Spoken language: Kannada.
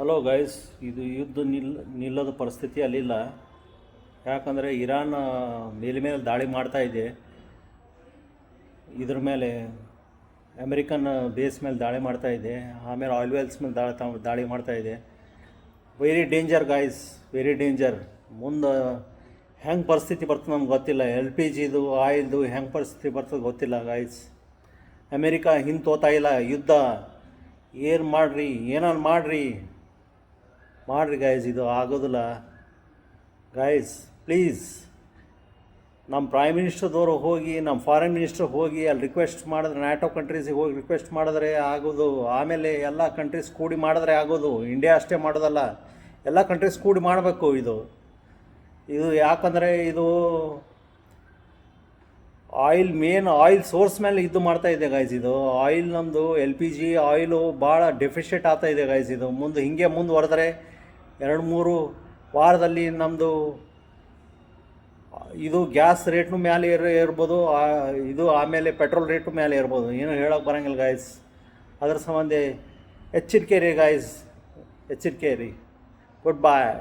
ಹಲೋ ಗೈಸ್, ಇದು ಯುದ್ಧ ನಿಲ್ಲೋದ ಪರಿಸ್ಥಿತಿ ಅಲ್ಲಿಲ್ಲ. ಯಾಕಂದರೆ ಇರಾನ್ ಮೇಲೆ ದಾಳಿ ಮಾಡ್ತಾ ಇದೆ. ಇದ್ರ ಮೇಲೆ ಅಮೆರಿಕನ್ ಬೇಸ್ ಮೇಲೆ ದಾಳಿ ಮಾಡ್ತಾ ಇದೆ. ಆಮೇಲೆ ಆಯಿಲ್ ವೆಲ್ಸ್ ಮೇಲೆ ದಾಳಿ ಮಾಡ್ತಾ ಇದೆ. Very danger guys, very danger. ಮುಂದೆ ಹೆಂಗೆ ಪರಿಸ್ಥಿತಿ ಬರ್ತದೆ ನಮ್ಗೆ ಗೊತ್ತಿಲ್ಲ. LPGದು ಆಯಿಲ್ದು ಹೆಂಗೆ ಪರಿಸ್ಥಿತಿ ಬರ್ತದೆ ಗೊತ್ತಿಲ್ಲ ಗೈಸ್. ಅಮೆರಿಕ ಹಿಂದೆ ತೋತಾ ಇಲ್ಲ. ಯುದ್ಧ ಏನು ಏನಾರು ಮಾಡಿರಿ ಗೈಸ್, ಇದು ಆಗೋದಿಲ್ಲ ಗೈಸ್. ಪ್ಲೀಸ್ ನಮ್ಮ ಪ್ರೈಮ್ ಮಿನಿಸ್ಟರ್ದವರು ಹೋಗಿ, ನಮ್ಮ ಫಾರಿನ್ ಮಿನಿಸ್ಟರ್ ಹೋಗಿ ಅಲ್ಲಿ ರಿಕ್ವೆಸ್ಟ್ ಮಾಡಿದ್ರೆ, ನ್ಯಾಟೋ ಕಂಟ್ರೀಸಿಗೆ ಹೋಗಿ ರಿಕ್ವೆಸ್ಟ್ ಮಾಡಿದ್ರೆ ಆಗೋದು. ಆಮೇಲೆ ಎಲ್ಲ ಕಂಟ್ರೀಸ್ ಕೂಡಿ ಮಾಡಿದ್ರೆ ಆಗೋದು. ಇಂಡಿಯಾ ಅಷ್ಟೇ ಮಾಡೋದಲ್ಲ, ಎಲ್ಲ ಕಂಟ್ರೀಸ್ ಕೂಡಿ ಮಾಡಬೇಕು. ಇದು ಯಾಕಂದರೆ ಇದು ಆಯಿಲ್ ಸೋರ್ಸ್ ಮೇಲೆ ಇದು ಮಾಡ್ತಾ ಇದೆ ಗೈಸ್. ಇದು ಆಯಿಲ್ ನಮ್ಮದು LPG ಆಯಿಲು ಭಾಳ ಡೆಫಿಷಿಯೇಟ್ ಆಗ್ತಾ ಇದೆ ಗೈಸ್. ಇದು ಹಿಂಗೆ ಮುಂದುವರೆದ್ರೆ 2-3 ವಾರದಲ್ಲಿ ನಮ್ಮದು ಇದು ಗ್ಯಾಸ್ ರೇಟ್ನು ಮೇಲೆ ಏರ್ಬೋದು. ಇದು ಆಮೇಲೆ ಪೆಟ್ರೋಲ್ ರೇಟು ಮೇಲೆ ಇರ್ಬೋದು. ಏನೂ ಹೇಳೋಕೆ ಬರೋಂಗಿಲ್ಲ ಗೈಸ್. ಅದ್ರ ಸಂಬಂಧ ಎಚ್ಚರಿಕೆ ರೀ ಗೈಸ್, ಎಚ್ಚರಿಕೆ ರೀ. ಗುಡ್ ಬಾಯ್.